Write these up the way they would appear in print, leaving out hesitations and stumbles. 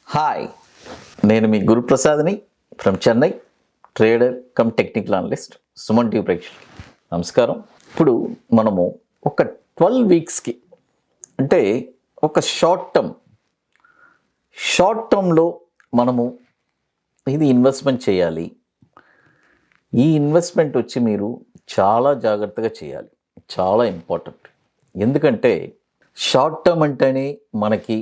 Hi, నేను మీ గురు ప్రసాద్ని from Chennai, trader cum technical analyst, Suman TV ప్రేక్షకులు నమస్కారం. ఇప్పుడు మనము ఒక 12 వీక్స్కి అంటే ఒక షార్ట్ టర్మ్లో మనము ఇది ఇన్వెస్ట్మెంట్ చేయాలి. ఈ ఇన్వెస్ట్మెంట్ వచ్చి మీరు చాలా జాగ్రత్తగా చేయాలి, చాలా ఇంపార్టెంట్. ఎందుకంటే షార్ట్ టర్మ్ అంటేనే మనకి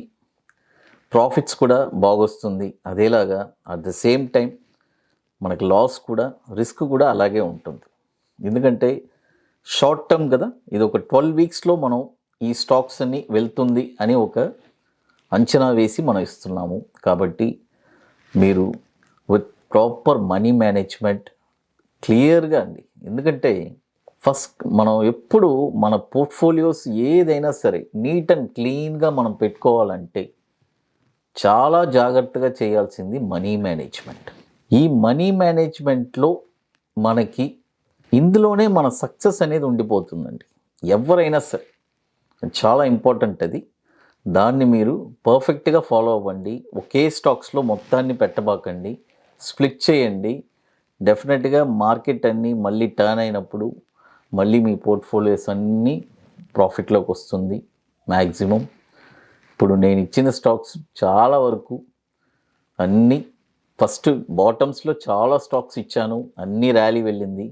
ప్రాఫిట్స్ కూడా బాగొస్తుంది, అదేలాగా అట్ ద సేమ్ టైం మనకి లాస్ కూడా, రిస్క్ కూడా అలాగే ఉంటుంది. ఎందుకంటే షార్ట్ టర్మ్ కదా, ఇది ఒక 12 వీక్స్లో మనం ఈ స్టాక్స్ అన్ని వెళ్తుంది అని ఒక అంచనా వేసి మనం ఇస్తున్నాము. కాబట్టి మీరు విత్ ప్రాపర్ మనీ మేనేజ్మెంట్ క్లియర్గా అండి. ఎందుకంటే ఫస్ట్ మనం ఎప్పుడు మన పోర్ట్ఫోలియోస్ ఏదైనా సరే నీట్ అండ్ క్లీన్గా మనం పెట్టుకోవాలంటే చాలా జాగ్రత్తగా చేయాల్సింది మనీ మేనేజ్మెంట్. ఈ మనీ మేనేజ్మెంట్లో మనకి ఇందులోనే మన సక్సెస్ అనేది ఉండిపోతుందండి. ఎవరైనా సరే చాలా ఇంపార్టెంట్ అది. దాన్ని మీరు పర్ఫెక్ట్గా ఫాలో అవ్వండి. ఒకే స్టాక్స్లో మొత్తాన్ని పెట్టబాకండి, స్ప్లిట్ చేయండి. డెఫినెట్గా మార్కెట్ అన్నీ మళ్ళీ టర్న్ అయినప్పుడు మళ్ళీ మీ పోర్ట్ఫోలియోస్ అన్నీ ప్రాఫిట్లోకి వస్తుంది మ్యాక్సిమం. ఇప్పుడు నేను ఇచ్చిన స్టాక్స్ చాలా వరకు అన్నీ ఫస్ట్ బాటమ్స్లో చాలా స్టాక్స్ ఇచ్చాను, అన్నీ ర్యాలీ వెళ్ళింది.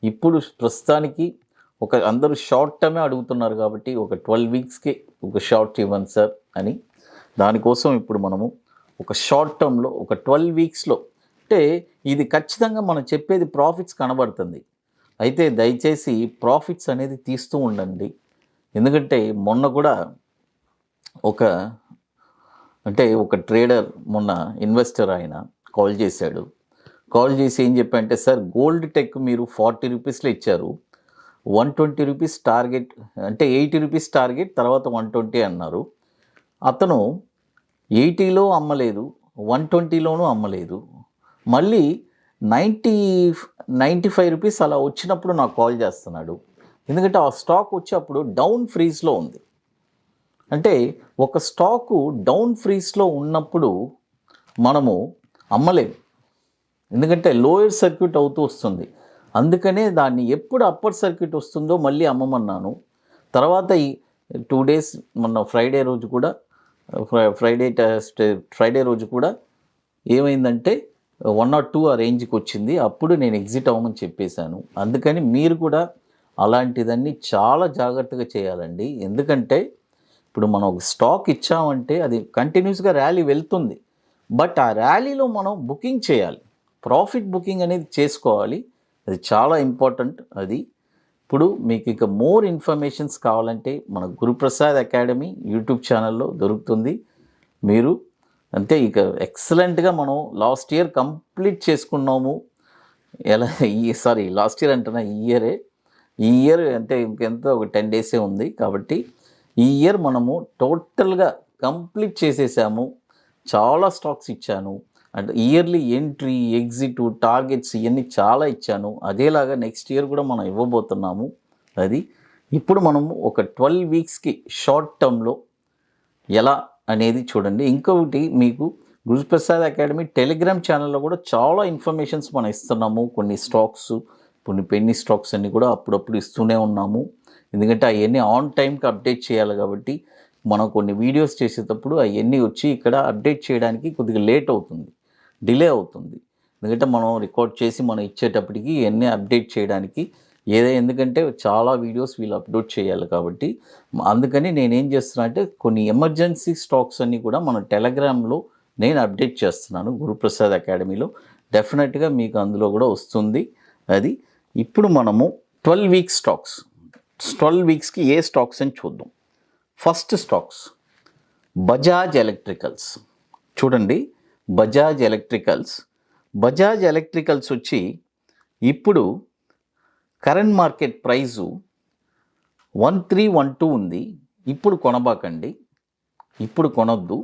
ఇప్పుడు ప్రస్తుతానికి అందరూ షార్ట్ టర్మే అడుగుతున్నారు కాబట్టి ఒక 12 వీక్స్కి ఒక షార్ట్ ఇవ్వండి సార్ అని. దానికోసం ఇప్పుడు మనము ఒక షార్ట్ టర్మ్లో ఒక 12 వీక్స్లో అంటే ఇది ఖచ్చితంగా మనం చెప్పేది ప్రాఫిట్స్ కనబడుతుంది. అయితే దయచేసి ప్రాఫిట్స్ అనేది తీస్తూ ఉండండి. ఎందుకంటే మొన్న కూడా ఒక ట్రేడర్, మొన్న ఇన్వెస్టర్ ఆయన కాల్ చేసి ఏం చెప్పంటే, సార్ గోల్డ్ టెక్ మీరు 40 రూపీస్లో ఇచ్చారు, 120 రూపీస్ టార్గెట్, అంటే 80 రూపీస్ టార్గెట్, తర్వాత 120 అన్నారు. అతను 80లో అమ్మలేదు, 120లోనూ అమ్మలేదు. మళ్ళీ 95 రూపీస్ అలా వచ్చినప్పుడు నాకు కాల్ చేస్తున్నాడు. ఎందుకంటే ఆ స్టాక్ వచ్చి అప్పుడు డౌన్ ఫ్రీజ్లో ఉంది. అంటే ఒక స్టాకు డౌన్ ఫ్రీజ్లో ఉన్నప్పుడు మనము అమ్మలేము, ఎందుకంటే లోయర్ సర్క్యూట్ అవుతూ వస్తుంది. అందుకనే దాన్ని ఎప్పుడు అప్పర్ సర్క్యూట్ వస్తుందో మళ్ళీ అమ్మమన్నాను. తర్వాత ఈ 2 డేస్ మొన్న ఫ్రైడే రోజు కూడా ఏమైందంటే 1 or 2 ఆ రేంజ్కి వచ్చింది. అప్పుడు నేను ఎగ్జిట్ అవ్వమని చెప్పేశాను. అందుకని మీరు కూడా అలాంటిదన్నీ చాలా జాగ్రత్తగా చేయాలండి. ఎందుకంటే ఇప్పుడు మనం ఒక స్టాక్ ఇచ్చామంటే అది కంటిన్యూస్గా ర్యాలీ వెళ్తుంది, బట్ ఆ ర్యాలీలో మనం బుకింగ్ చేయాలి, ప్రాఫిట్ బుకింగ్ అనేది చేసుకోవాలి. అది చాలా ఇంపార్టెంట్. అది ఇప్పుడు మీకు ఇక మోర్ ఇన్ఫర్మేషన్స్ కావాలంటే మన గురుప్రసాద్ అకాడమీ యూట్యూబ్ ఛానల్లో దొరుకుతుంది. మీరు అంతే ఇక ఎక్సలెంట్గా మనం లాస్ట్ ఇయర్ కంప్లీట్ చేసుకున్నాము. లాస్ట్ ఇయర్ అంటున్నా, ఈ ఇయర్ అంటే ఇంకెంతో ఒక 10 డేసే ఉంది. కాబట్టి ఈ ఇయర్ మనము టోటల్గా కంప్లీట్ చేసేసాము. చాలా స్టాక్స్ ఇచ్చాను, and yearly entry, exit, targets ఇవన్నీ చాలా ఇచ్చాను. అదేలాగా నెక్స్ట్ ఇయర్ కూడా మనం ఇవ్వబోతున్నాము. అది ఇప్పుడు మనము ఒక 12 వీక్స్కి షార్ట్ టర్మ్లో ఎలా అనేది చూడండి. ఇంకొకటి, మీకు గురుప్రసాద్ అకాడమీ టెలిగ్రామ్ ఛానల్లో కూడా చాలా ఇన్ఫర్మేషన్స్ మనం ఇస్తున్నాము. కొన్ని స్టాక్స్, కొన్ని పెన్నీ స్టాక్స్ అన్నీ కూడా అప్పుడప్పుడు ఇస్తూనే ఉన్నాము. ఎందుకంటే అవన్నీ ఆన్ టైంకి అప్డేట్ చేయాలి. కాబట్టి మనం కొన్ని వీడియోస్ చేసేటప్పుడు అవన్నీ వచ్చి ఇక్కడ అప్డేట్ చేయడానికి కొద్దిగా లేట్ అవుతుంది, డిలే అవుతుంది. ఎందుకంటే మనం రికార్డ్ చేసి మనం ఇచ్చేటప్పటికి ఇవన్నీ అప్డేట్ చేయడానికి ఎందుకంటే చాలా వీడియోస్ వీళ్ళు అప్లోడ్ చేయాలి. కాబట్టి అందుకని నేనేం చేస్తున్నా అంటే కొన్ని ఎమర్జెన్సీ స్టాక్స్ అన్నీ కూడా మన టెలిగ్రామ్లో నేను అప్డేట్ చేస్తున్నాను గురుప్రసాద్ అకాడమీలో. డెఫినెట్గా మీకు అందులో కూడా వస్తుంది. అది ఇప్పుడు మనము 12 వీక్స్ స్టాక్స్, 12 వీక్స్కి ఏ స్టాక్స్ అని చూద్దాం. First stocks Bajaj electricals. చూడండి, బజాజ్ ఎలక్ట్రికల్స్ వచ్చి ఇప్పుడు కరెంట్ మార్కెట్ ప్రైజు 1312 ఉంది. ఇప్పుడు కొనబాకండి, ఇప్పుడు కొనొద్దు.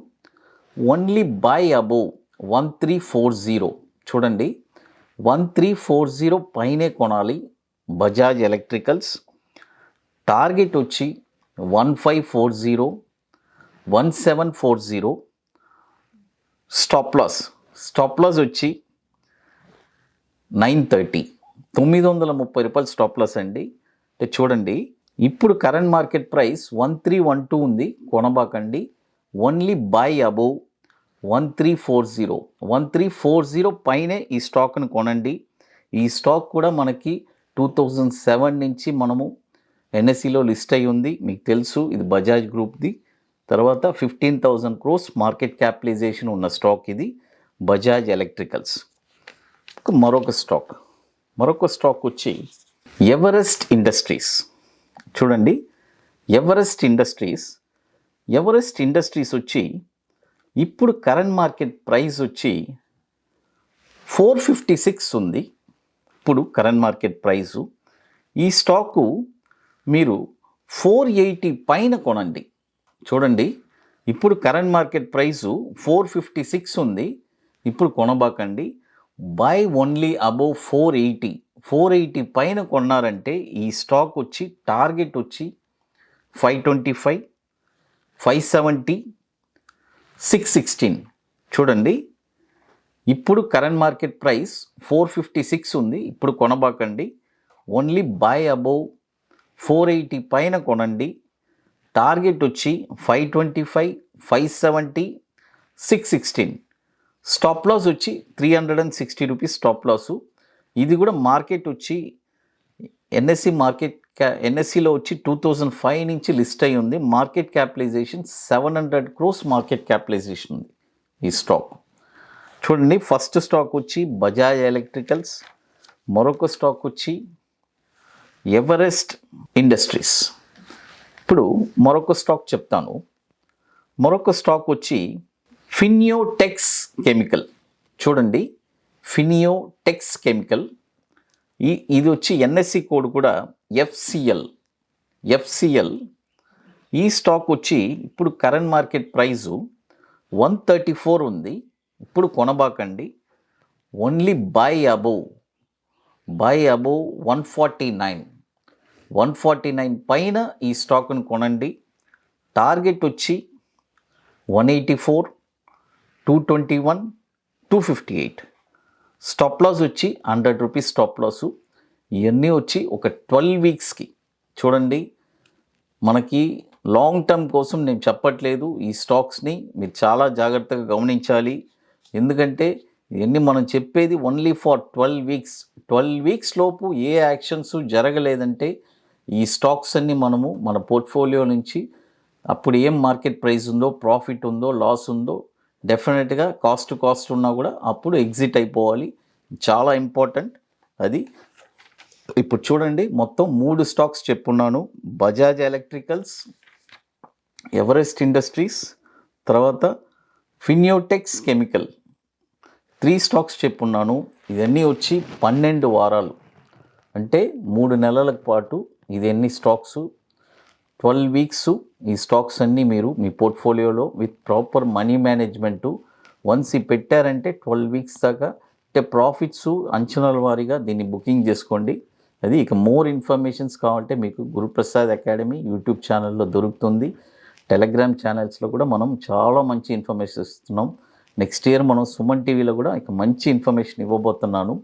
Only by above 1340. చూడండి, 1340 పైనే కొనాలి బజాజ్ ఎలక్ట్రికల్స్. టార్గెట్ వచ్చి 1540, 1740, స్టాప్ లాస్ వచ్చి 930, 930 స్టాప్ లాస్ అండి. అంటే చూడండి, ఇప్పుడు కరెంట్ మార్కెట్ ప్రైస్ 1312 ఉంది, కొనబాకండి. ఓన్లీ బై అబోవ్ 1340 పైనే ఈ స్టాక్ను కొనండి. ఈ స్టాక్ కూడా మనకి 2007 నుంచి మనము ఎన్ఎస్సిలో లిస్ట్ అయి ఉంది, మీకు తెలుసు. ఇది బజాజ్ గ్రూప్ది. తర్వాత 15,000 crores మార్కెట్ క్యాపిటలైజేషన్ ఉన్న స్టాక్ ఇది, బజాజ్ ఎలక్ట్రికల్స్. మరొక స్టాక్ వచ్చి ఎవరెస్ట్ ఇండస్ట్రీస్. చూడండి, ఎవరెస్ట్ ఇండస్ట్రీస్ వచ్చి ఇప్పుడు కరెంట్ మార్కెట్ ప్రైస్ వచ్చి 456 ఉంది. ఇప్పుడు కరెంట్ మార్కెట్ ప్రైసు ఈ స్టాకు మీరు 480 పైన కొనండి. చూడండి, ఇప్పుడు కరెంట్ మార్కెట్ ప్రైసు 456 ఉంది, ఇప్పుడు కొనబాకండి. బై ఓన్లీ అబోవ్ 480 పైన కొన్నారంటే ఈ స్టాక్ వచ్చి టార్గెట్ వచ్చి 525, 570, 616. చూడండి, ఇప్పుడు కరెంట్ మార్కెట్ ప్రైస్ 456 ఉంది, ఇప్పుడు కొనబాకండి. ఓన్లీ బై అబోవ్ 480 పైన కొనండి. టార్గెట్ వచ్చి 525, 570, 616. స్టాప్ లాస్ వచ్చి 360 రూపీస్ స్టాప్ లాసు. ఇది కూడా మార్కెట్ వచ్చి ఎన్ఎస్సిలో వచ్చి 2005 నుంచి లిస్ట్ అయి ఉంది. Market capitalization 700 crores market capitalization ఉంది ఈ స్టాక్. చూడండి, ఫస్ట్ స్టాక్ వచ్చి బజాజ్ ఎలక్ట్రికల్స్, మరొక స్టాక్ వచ్చి ఎవరెస్ట్ ఇండస్ట్రీస్. ఇప్పుడు మరొక స్టాక్ చెప్తాను. మరొక స్టాక్ వచ్చి ఫినియోటెక్స్ కెమికల్. చూడండి, ఫినియోటెక్స్ కెమికల్, ఇది వచ్చి ఎన్ఎస్సి కోడ్ కూడా ఎఫ్సిఎల్. ఈ స్టాక్ వచ్చి ఇప్పుడు కరెంట్ మార్కెట్ ప్రైజు 134 ఉంది, ఇప్పుడు కొనబాకండి. ఓన్లీ బై అబోవ్ 149 పైన ఈ స్టాక్ను కొనండి. టార్గెట్ వచ్చి 184, 221, 258. స్టాప్ లాస్ వచ్చి 100 రూపీస్ స్టాప్ లాసు. ఇవన్నీ వచ్చి ఒక 12 వీక్స్కి. చూడండి, మనకి లాంగ్ టర్మ్ కోసం నేను చెప్పట్లేదు. ఈ స్టాక్స్ని మీరు చాలా జాగ్రత్తగా గమనించాలి. ఎందుకంటే ఇవన్నీ మనం చెప్పేది ఓన్లీ ఫర్ 12 వీక్స్. 12 వీక్స్ లోపు ఏ యాక్షన్స్ జరగలేదంటే ఈ స్టాక్స్ అన్నీ మనము మన పోర్ట్ఫోలియో నుంచి అప్పుడు ఏం మార్కెట్ ప్రైస్ ఉందో, ప్రాఫిట్ ఉందో, లాస్ ఉందో, డెఫినెట్గా కాస్ట్ ఉన్నా కూడా అప్పుడు ఎగ్జిట్ అయిపోవాలి. చాలా ఇంపార్టెంట్ అది. ఇప్పుడు చూడండి, మొత్తం 3 స్టాక్స్ చెప్పున్నాను. బజాజ్ ఎలక్ట్రికల్స్, ఎవరెస్ట్ ఇండస్ట్రీస్, తర్వాత ఫినియోటెక్స్ కెమికల్, 3 స్టాక్స్ చెప్పున్నాను. ఇవన్నీ వచ్చి 12 వారాలు, అంటే 3 నెలల పాటు ఇది ఎన్ని స్టాక్స్, 12 వీక్స్. ఈ స్టాక్స్ అన్నీ మీరు మీ పోర్ట్ఫోలియోలో with proper money management once పెట్టారంటే 12 వీక్స్ దాకా అంటే ప్రాఫిట్స్ అంచనాల వారీగా దీన్ని బుకింగ్ చేసుకోండి. అది ఇక మోర్ ఇన్ఫర్మేషన్స్ కావాలంటే మీకు గురుప్రసాద్ అకాడమీ యూట్యూబ్ ఛానల్లో దొరుకుతుంది. టెలిగ్రామ్ ఛానల్స్లో కూడా మనం చాలా మంచి ఇన్ఫర్మేషన్ ఇస్తున్నాం. నెక్స్ట్ ఇయర్ మనం సుమన్ టీవీలో కూడా ఇక మంచి ఇన్ఫర్మేషన్ ఇవ్వబోతున్నాను.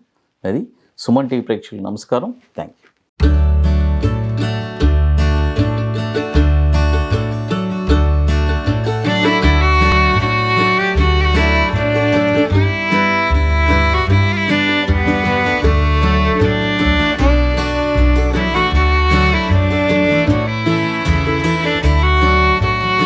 అది సుమన్ టీవీ ప్రేక్షకులకు నమస్కారం. Thank you.